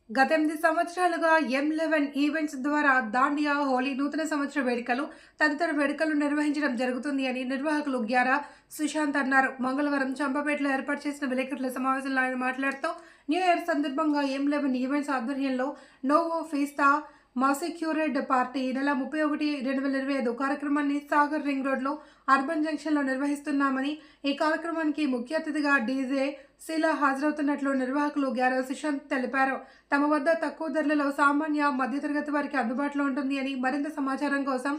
గత 8 సంవత్సరాలుగా M11 events ద్వారా దాండియా, హోలీ, నూతన సంవత్సర వేడుకలు తదితర వేడుకలు నిర్వహించడం జరుగుతుంది అని నిర్వాహకులు గ్యారా సుశాంత్ అన్నారు. మంగళవారం చంపాపేటలో ఏర్పాటు చేసిన విలేకరుల సమావేశంలో ఆయన మాట్లాడుతూ న్యూ ఇయర్ సందర్భంగా M11 ఈవెంట్స్ ఆధ్వర్యంలో నోవో ఫీస్తా మాసిక్యూరెడ్ పార్టీ నెల 31, 2025 కార్యక్రమాన్ని సాగర్ రింగ్ రోడ్లో అర్బన్ జంక్షన్లో నిర్వహిస్తున్నామని, ఈ కార్యక్రమానికి ముఖ్య అతిథిగా డీజే శీలా హాజరవుతున్నట్లు నిర్వాహకులు గ్యారా సుశాంత్ తెలిపారు. తమ వద్ద తక్కువ ధరలలో సామాన్య మధ్యతరగతి వారికి అందుబాటులో ఉంటుంది అని, మరింత సమాచారం కోసం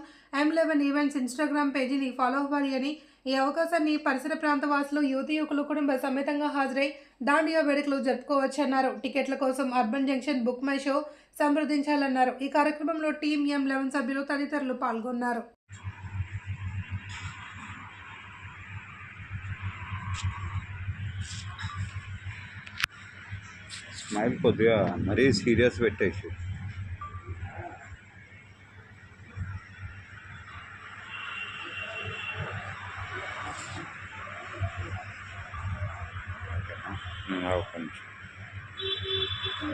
M11 ఈవెంట్స్ ఇన్స్టాగ్రామ్ పేజీని ఫాలో అవ్వాలి అని, ఈ అవకాశాన్ని పరిసర ప్రాంత వాసులు, యువకులు కుటుంబ సమేతంగా హాజరై దాండియా వేడుకలు జరుపుకోవచ్చన్నారు. టికెట్ల కోసం urban junction book my show సంప్రదించాలన్నారు. ఈ కార్యక్రమంలో టీమ్ M11 సభ్యులు తదితరులు పాల్గొన్నారు. స్మైల్ కొద్దిగా మరీ సీరియస్ పెట్టేసి ఒక నిమిషం.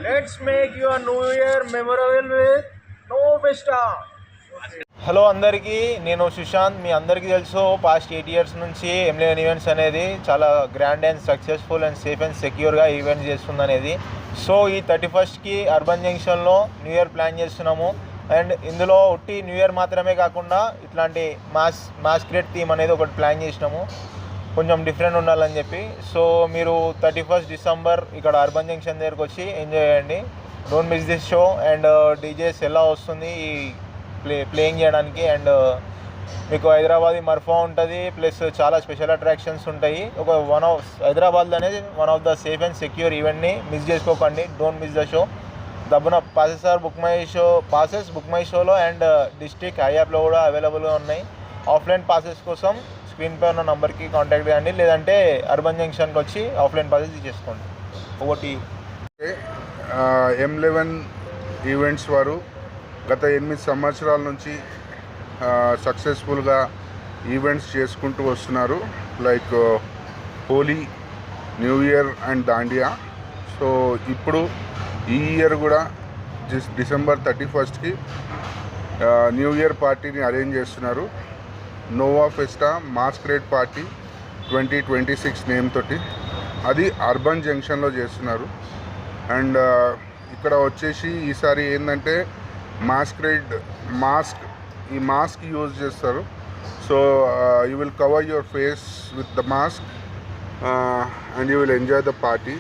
Let's make your New Year memorable with Novo Festa. Hello అందరికీ, నేను సుశాంత్. మీ అందరికీ తెలుసు, పాస్ట్ 8 years నుంచి M11 ఈవెంట్స్ అనేది చాలా grand and successful and safe and సెక్యూర్గా ఈవెంట్స్ చేస్తుంది అనేది. సో ఈ 31st అర్బన్ జంక్షన్లో న్యూ ఇయర్ ప్లాన్ చేస్తున్నాము. అండ్ ఇందులో ఒట్టి న్యూ ఇయర్ మాత్రమే కాకుండా ఇట్లాంటి మాస్క్రేట్ థీమ్ అనేది ఒకటి ప్లాన్ చేసినాము, కొంచెం డిఫరెంట్ ఉండాలని చెప్పి. సో మీరు 31st December ఇక్కడ అర్బన్ జంక్షన్ దగ్గరకు వచ్చి ఎంజాయ్ చేయండి. Don't miss this show. And DJs ఎలా వస్తుంది ఈ ప్లేయింగ్ చేయడానికి. అండ్ మీకు హైదరాబాద్ మర్ఫా ఉంటుంది, ప్లస్ చాలా స్పెషల్ అట్రాక్షన్స్ ఉంటాయి. హైదరాబాద్ అనేది one of the safe and secure ఈవెంట్ని మిస్ చేసుకోకండి. Don't miss the show. దబ్బున పాసెస్ బుక్ మై షోలో అండ్ డిస్ట్రిక్ట్ హై యాప్లో కూడా అవైలబుల్గా ఉన్నాయి. ఆఫ్లైన్ పాసెస్ కోసం స్క్రీన్పై ఉన్న నంబర్కి కాంటాక్ట్ చేయండి, లేదంటే అర్బన్ జంక్షన్కి వచ్చి ఆఫ్లైన్ పాసెస్ తీసేసుకోండి. ఒకటి M11 ఈవెంట్స్ వారు గత 8 సంవత్సరాల నుంచి సక్సెస్ఫుల్గా ఈవెంట్స్ చేసుకుంటూ వస్తున్నారు. Like Holi, new year and dandiya. So ఇప్పుడు ఈ ఇయర్ కూడా December 31st న్యూ ఇయర్ పార్టీని అరేంజ్ చేస్తున్నారు. Nova Festa masquerade party 2026 name తోటి. అది అర్బన్ జంక్షన్లో చేస్తున్నారు. అండ్ ఇక్కడ వచ్చేసి ఈసారి ఏంటంటే ఈ మాస్క్ యూజ్ చేస్తారు. So you will cover your face with the mask and you will enjoy the party.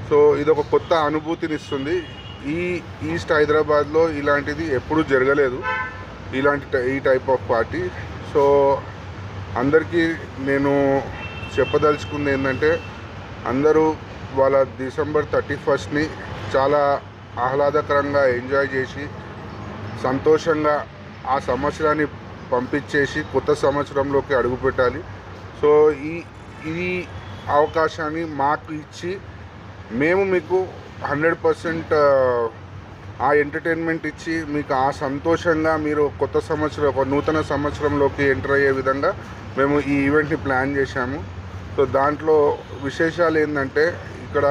So ఇది ఒక కొత్త అనుభూతిని ఇస్తుంది. ఈస్ట్ హైదరాబాద్లో ఇలాంటిది ఎప్పుడూ జరగలేదు, ఈ టైప్ ఆఫ్ పార్టీ. సో అందరికీ నేను చెప్పదలుచుకుంది ఏంటంటే, అందరూ వాళ్ళ December 31st చాలా ఆహ్లాదకరంగా ఎంజాయ్ చేసి సంతోషంగా ఆ సంవత్సరాన్ని పంపించేసి కొత్త సంవత్సరంలోకి అడుగుపెట్టాలి. సో ఈ అవకాశాన్ని మాకు ఇచ్చి మేము మీకు 100% ఆ ఎంటర్టైన్మెంట్ ఇచ్చి మీకు ఆ సంతోషంగా మీరు ఒక నూతన సంవత్సరంలోకి ఎంటర్ అయ్యే విధంగా మేము ఈ ఈవెంట్ని ప్లాన్ చేశాము. సో దాంట్లో విశేషాలు ఏంటంటే, ఇక్కడ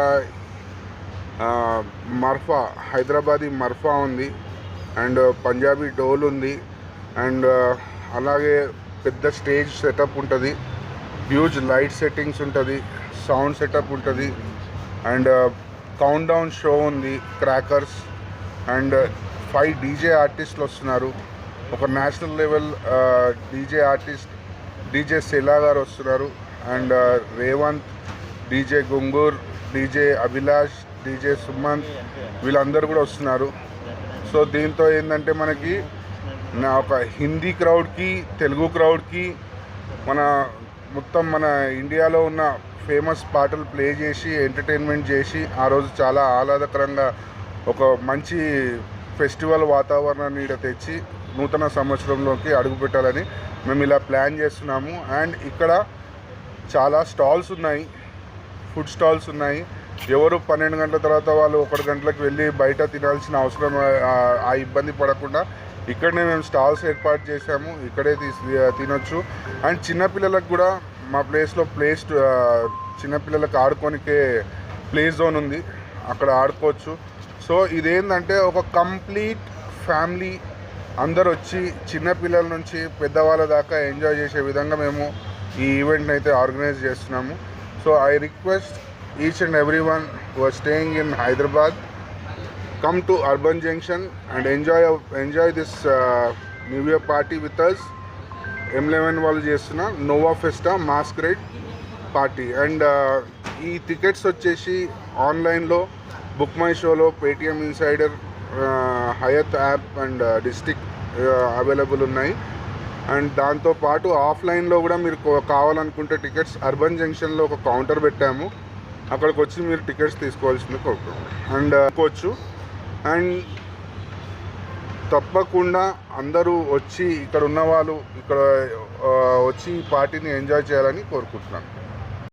హైదరాబాదీ మర్ఫా ఉంది, అండ్ పంజాబీ డోల్ ఉంది, అండ్ అలాగే పెద్ద స్టేజ్ సెటప్ ఉంటుంది, హ్యూజ్ లైట్ సెట్టింగ్స్ ఉంటుంది, సౌండ్ సెటప్ ఉంటుంది, అండ్ కౌంట్ డౌన్ షో ఉంది, క్రాకర్స్, అండ్ 5 డీజే ఆర్టిస్టులు వస్తున్నారు. ఒక national level DJ artist DJ Sheela గారు వస్తున్నారు, and Revanth, DJ Gungur, DJ Abhilash, DJ Sumanth, వీళ్ళందరూ కూడా వస్తున్నారు. సో దీంతో ఏంటంటే మనకి ఒక హిందీ క్రౌడ్కి, తెలుగు క్రౌడ్కి మొత్తం మన ఇండియాలో ఉన్న ఫేమస్ పాటలు ప్లే చేసి ఎంటర్టైన్మెంట్ చేసి ఆ రోజు చాలా ఆహ్లాదకరంగా ఒక మంచి ఫెస్టివల్ వాతావరణాన్ని ఇక్కడ తెచ్చి నూతన సంవత్సరంలోకి అడుగుపెట్టాలని మేము ఇలా ప్లాన్ చేస్తున్నాము. అండ్ ఇక్కడ చాలా స్టాల్స్ ఉన్నాయి, ఫుడ్ స్టాల్స్ ఉన్నాయి. ఎవరు 12 గంటల తర్వాత వాళ్ళు 1 గంటలకు వెళ్ళి బయట తినాల్సిన అవసరం, ఆ ఇబ్బంది పడకుండా ఇక్కడనే మేము స్టాల్స్ ఏర్పాటు చేసాము, ఇక్కడే తినొచ్చు. అండ్ చిన్నపిల్లలకు కూడా మా ప్లేస్లో చిన్నపిల్లలకు ఆడుకోనికే ప్లే జోన్ ఉంది, అక్కడ ఆడుకోవచ్చు. సో సో ఇదేంటంటే ఒక కంప్లీట్ ఫ్యామిలీ అందరు వచ్చి చిన్నపిల్లల నుంచి పెద్దవాళ్ళ దాకా ఎంజాయ్ చేసే విధంగా మేము ఈ ఈవెంట్ని అయితే ఆర్గనైజ్ చేస్తున్నాము. So I request each and every one who are staying in Hyderabad, come to Urban Junction and enjoy this New Year party with us. M11 వాళ్ళు చేస్తున్న Nova Festa masquerade party. And ఈ tickets వచ్చేసి ఆన్లైన్లో Book my షోలో, Paytm Insider, హయత్ app and District available ఉన్నాయి. And దాంతోపాటు ఆఫ్లైన్లో కూడా మీరు కావాలనుకుంటే టికెట్స్ అర్బన్ జంక్షన్లో ఒక కౌంటర్ పెట్టాము, అక్కడికి వచ్చి మీరు టికెట్స్ తీసుకోవాల్సింది అండ్ కోవచ్చు. అండ్ తప్పకుండా అందరూ వచ్చి ఇక్కడ ఉన్న వాళ్ళు ఇక్కడ వచ్చి ఈ పార్టీని ఎంజాయ్ చేయాలని కోరుకుంటున్నాను.